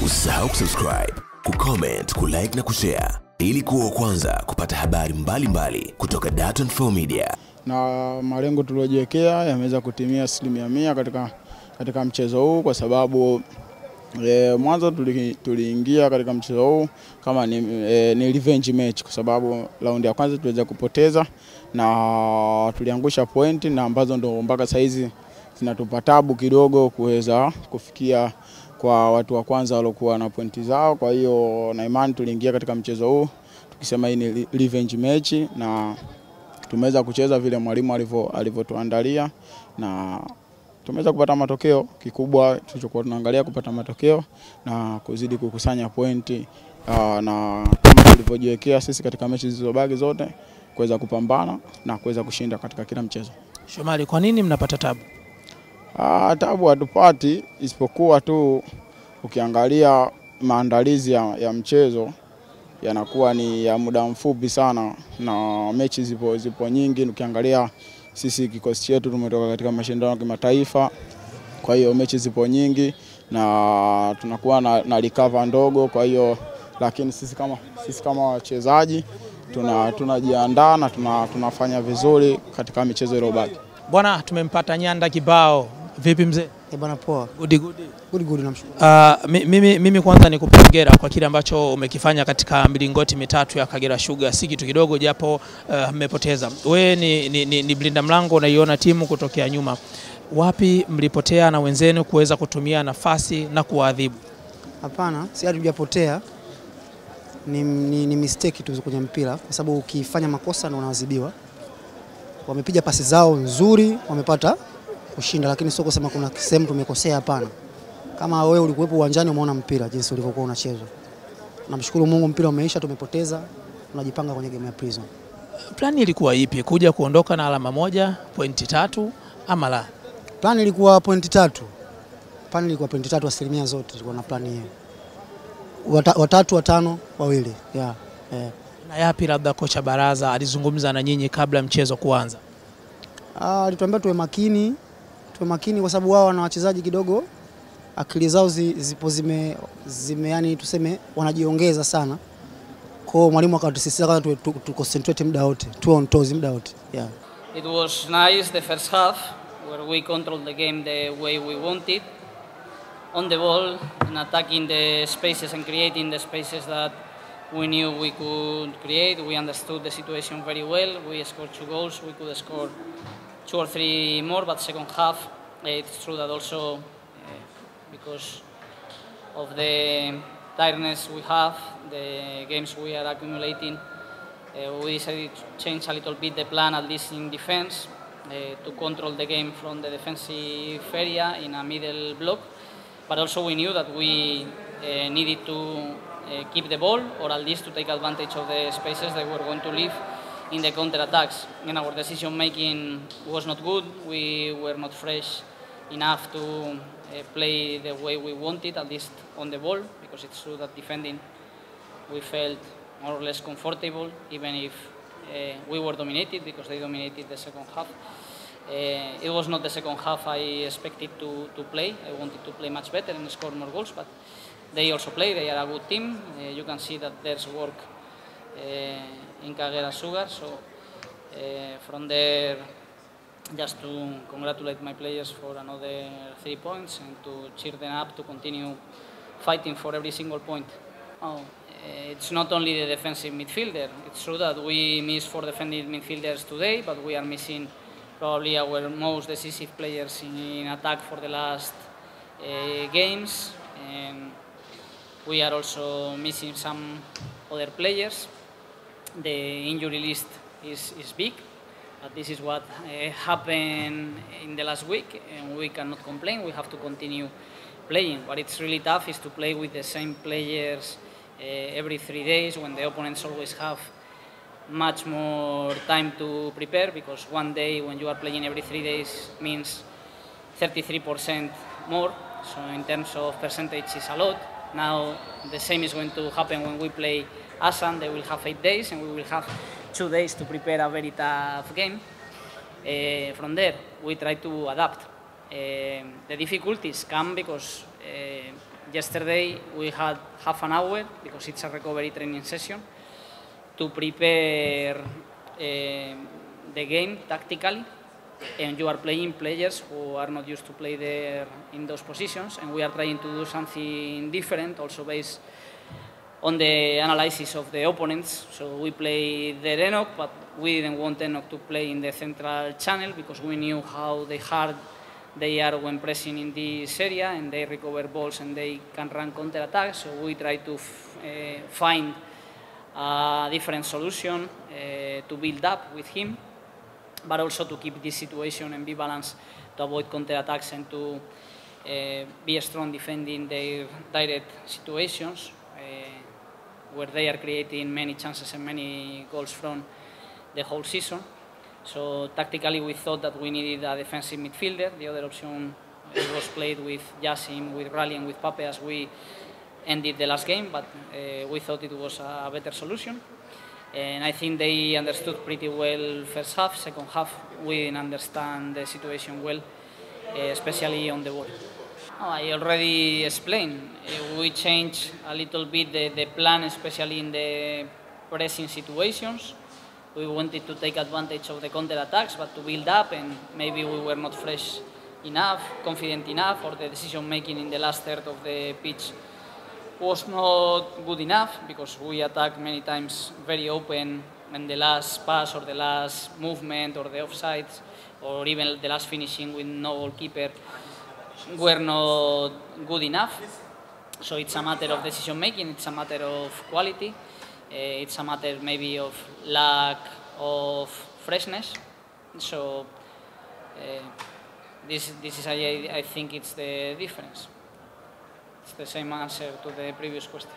Usisahau kusubscribe, kucomment, kulike na kushare ili kuwa kwanza kupata habari mbalimbali kutoka Dar24 Media. Na malengo tuliojiwekea yameweza kutimia 100% katika mchezo huu, kwa sababu mwanzo tuliingia katika mchezo huu kama ni revenge match, kwa sababu raundi ya kwanza tuliweza kupoteza na tuliangusha pointi, na ambazo ndo mpaka saizi zinatupa tabu kidogo kuweza kufikia kwa watu wa kwanza waliokuwa na pointi zao. Kwa hiyo na imani tuliingia katika mchezo huu tukisema hii ni revenge match, na tumeweza kucheza vile mwalimu alivyotuandalia na tumeweza kupata matokeo. Kikubwa tulichokuwa tunaangalia kupata matokeo na kuzidi kukusanya pointi, na kama tulivyojiwekea sisi katika mechi zilizobaki zote kuweza kupambana na kuweza kushinda katika kila mchezo. Shomari, kwa nini mnapata tabu? Tabu hatupati, isipokuwa tu ukiangalia maandalizi ya mchezo yanakuwa ni ya muda mfupi sana, na mechi zipo nyingi. Ukiangalia sisi kikosi chetu tumetoka katika mashindano ya kimataifa, kwa hiyo mechi zipo nyingi na tunakuwa na recover ndogo. Kwa hiyo lakini sisi kama wachezaji tunajiandaa na tunafanya vizuri katika michezo iliyobaki. Bwana, tumempata Nyanda kibao. Vipi mzee? Bwana poa. Good namshukuru. Mimi kwanza nikupongera kwa kile ambacho umekifanya katika milingoti mitatu ya Kagera Sugar. Si kitu kidogo, japo mmepoteza. Wewe ni blinda mlango, unaiona timu kutokea nyuma. Wapi mlipotea na wenzenu kuweza kutumia nafasi na kuadhibu? Hapana, si hatujapotea. Ni mistake tu kwenye mpira, kwa sababu ukifanya makosa na unaadhibiwa. Wamepiga pasi zao nzuri, wamepata kushinda, lakini sio kusema kuna sehemu tumekosea, hapana. Kama wewe ulikuwepo uwanjani umeona mpira jinsi ulivyokuwa unachezwa. Namshukuru Mungu, mpira umeisha, tumepoteza, tunajipanga kwenye game ya Prison. Plani ilikuwa ipi? Kuja kuondoka na alama moja, pointi 3 ama la? Plani ilikuwa pointi 3. Plani ilikuwa pointi 3 asilimia zote, tulikuwa na plani hiyo. Watatu, watano, wawili. Yeah. Na yapi labda kocha Baraza alizungumza na nyinyi kabla mchezo kuanza? Alituambia tuwe makini kwa sababu wao wana wachezaji kidogo akili zao zipo zime yani tuseme wanajiongeza sana. Kwa hiyo mwalimu akatusisitiza kwanza tu concentrate muda wote, tu on toes muda wote. Yeah. It was nice the first half where we controlled the game the way we wanted, on the ball and attacking the spaces and creating the spaces that we knew we could create. We understood the situation very well. We scored 2 goals. We could score 2 or 3 more, but second half, it's true that also because of the tiredness we have, the games we are accumulating, we decided to change a little bit the plan, at least in defense, to control the game from the defensive area in a middle block. But also we knew that we needed to keep the ball, or at least to take advantage of the spaces that were going to leave in the counter-attacks. And our decision-making was not good. We were not fresh enough to play the way we wanted, at least on the ball, because it's true that defending we felt more or less comfortable, even if we were dominated, because they dominated the second half. It was not the second half I expected to play. I wanted to play much better and score more goals, but they also play. They are a good team. You can see that there's work in Kagera Sugar. So from there, just to congratulate my players for another 3 points and to cheer them up to continue fighting for every single point. It's not only the defensive midfielder. It's true that we missed 4 defensive midfielders today, but we are missing probably our most decisive players in attack for the last games. And we are also missing some other players. The injury list is big, but this is what happened in the last week, and we cannot complain. We have to continue playing. What it's really tough is to play with the same players every 3 days, when the opponents always have much more time to prepare, because one day when you are playing every 3 days means 33% more. So in terms of percentage, it's a lot. Now the same is going to happen when we play Asan. They will have 8 days and we will have 2 days to prepare a very tough game. From there, we try to adapt. The difficulties come because yesterday we had half an hour, because it's a recovery training session, to prepare the game tactically, and you are playing players who are not used to play there in those positions, and we are trying to do something different, also based on the analysis of the opponents. So we played the Enoch, but we didn't want Enoch to play in the central channel because we knew how hard they are when pressing in this area, and they recover balls and they can run counter-attacks. So we try to find a different solution to build up with him, but also to keep this situation and be balanced, to avoid counter-attacks and to be strong defending their direct situations, where they are creating many chances and many goals from the whole season. So tactically we thought that we needed a defensive midfielder. The other option was played with Yasin, with Rally and with Pape as we ended the last game, but we thought it was a better solution. And I think they understood pretty well first half. Second half we didn't understand the situation well, especially on the ball. I already explained. We changed a little bit the plan, especially in the pressing situations. We wanted to take advantage of the counter-attacks, but to build up, and maybe we were not fresh enough, confident enough, or the decision-making in the last third of the pitch was not good enough, because we attacked many times very open, and the last pass or the last movement or the offsides or even the last finishing with no goalkeeper were not good enough. So it's a matter of decision-making, it's a matter of quality. It's a matter maybe of lack of freshness. So this is I think it's the difference. It's the same answer to the previous questions.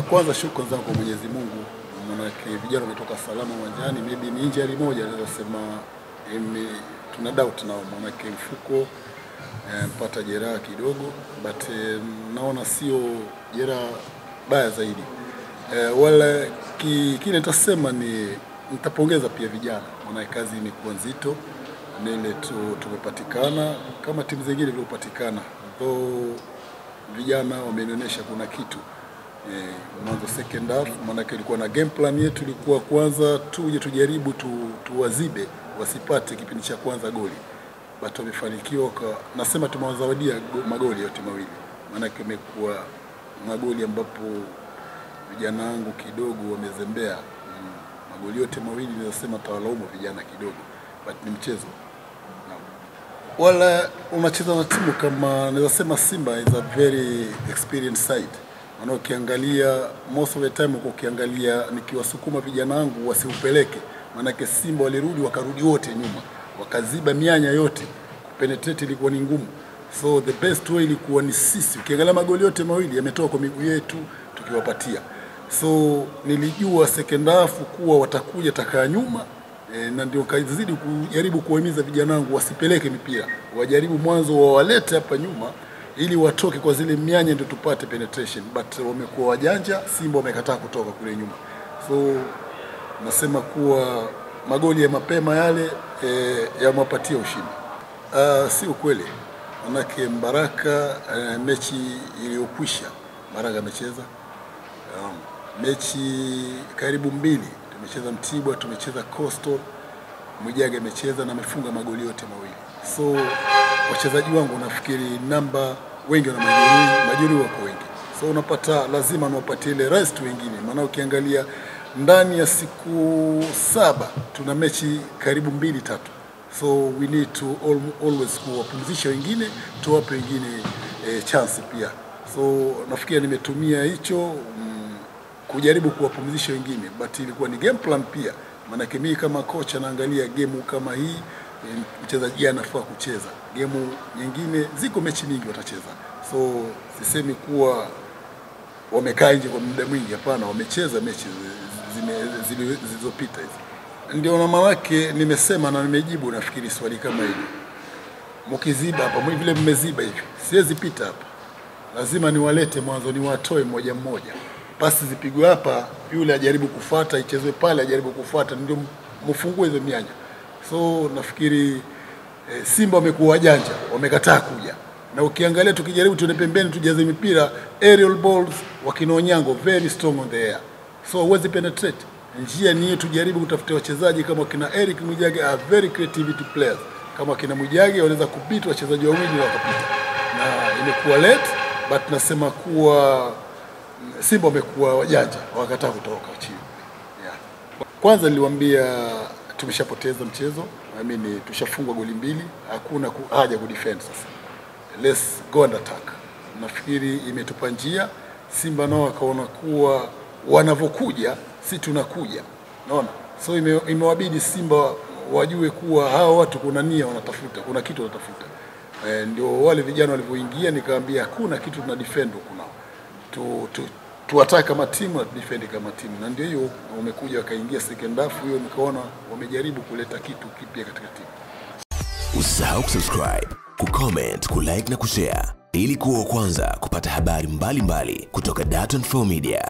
Kwanza shukrani zangu kwa Mwenyezi Mungu, maana vijana wametoka salama uwanjani. Maybe ni injury moja naweza sema tuna doubt nao, maana mfuko mpata jeraha kidogo, but naona sio jeraha baya zaidi. Wala kile nitasema ni nitapongeza pia vijana, maana kazi imekuwa nzito, nile tumepatikana kama timu zingine zilizopatikana. Though vijana wamenionyesha kuna kitu. Mwanzo second half, maana ilikuwa na game plan yetu, ilikuwa kwanza tuje tujaribu tuwazibe wasipate kipindi cha kwanza goli. But wamefanikiwa, nasema tumewazawadia magoli yote mawili. Maana imekuwa magoli ambapo vijana wangu kidogo wamezembea. Magoli yote mawili ninasema tawalaumu vijana kidogo, but ni mchezo. Wala unacheza na timu kama naweza sema Simba is a very experienced side. Maana ukiangalia most of the time ukiangalia nikiwasukuma vijana wangu wasiupeleke, maana Simba walirudi wakarudi wote nyuma, wakaziba mianya yote, kupenetrate ilikuwa ni ngumu. So the best way ilikuwa ni sisi, ukiangalia magoli yote mawili yametoka kwa miguu yetu tukiwapatia. So nilijua second half kuwa watakuja takaa nyuma, na ndio kazidi kujaribu kuhimiza vijana wangu wasipeleke mipira, wajaribu mwanzo wawalete hapa nyuma ili watoke kwa zile mianya ndio tupate penetration, but wamekuwa wajanja. Simba wamekataa kutoka kule nyuma. So nasema kuwa magoli ya mapema yale yamewapatia ushindi. Si ukweli, manake Baraka mechi iliyokwisha Baraka amecheza mechi karibu mbili. Tumecheza Mtibwa, tumecheza Coastal, Mwijaga amecheza na amefunga magoli yote mawili. So wachezaji wangu nafikiri namba wengi na majeruhi wako wengi. So unapata lazima unapatie ile rest wengine, maana ukiangalia ndani ya siku 7 tuna mechi karibu 2-3. So we need to always kuwapumzisha wengine, tuwape wengine chance pia. So nafikiri nimetumia hicho kujaribu kuwapumzisha wengine, but ilikuwa ni game plan pia. Maana mimi kama coach naangalia game kama hii, mchezaji anafaa kucheza. Game nyingine ziko mechi nyingi watacheza. So sisemi kuwa wamekaa nje kwa muda mwingi, hapana, wamecheza mechi zilizopita hizi. Ndio na maana yake nimesema na nimejibu nafikiri swali kama hili. Mkiziba hapa, mimi vile mmeziba hivi, siwezi pita hapa. Lazima niwalete mwanzo, niwatoe mmoja mmoja. Pasi zipigwe hapa, yule ajaribu kufuata, ichezwe pale ajaribu kufuata, ndio mfungue hizo mianya. So nafikiri Simba wamekuwa wajanja, wamekataa kuja. Na ukiangalia tukijaribu tuende pembeni tujaze mipira, aerial balls wakina Onyango very strong on the air. So huwezi penetrate. Njia ni tujaribu kutafuta wachezaji kama kina Eric Mwijage, are very creativity players. Kama kina Mwijage wanaweza kupita wachezaji wawili wakapita. Na imekuwa late, but nasema kuwa Simba wamekuwa wajanja, wakataa kutoka chini. Yeah. Kwanza niliwaambia tumeshapoteza mchezo. Tushafungwa goli 2, hakuna haja kudefend sasa. Let's go and attack. Nafikiri imetupa njia. Simba nao wakaona kuwa wanavokuja si tunakuja. Unaona? So imewabidi Simba wajue kuwa hao watu kuna nia wanatafuta, kuna kitu wanatafuta. Ndio wale vijana walivyoingia nikaambia hakuna kitu tuna defend huko nao. Tu attack kama timu na defend kama timu. Na ndio hiyo wamekuja wakaingia second half, hiyo nikaona wamejaribu kuleta kitu kipya katika timu. Usisahau kusubscribe, kucomment, kulike na kushare ili kuwa wa kwanza kupata habari mbalimbali kutoka Dar24 Media.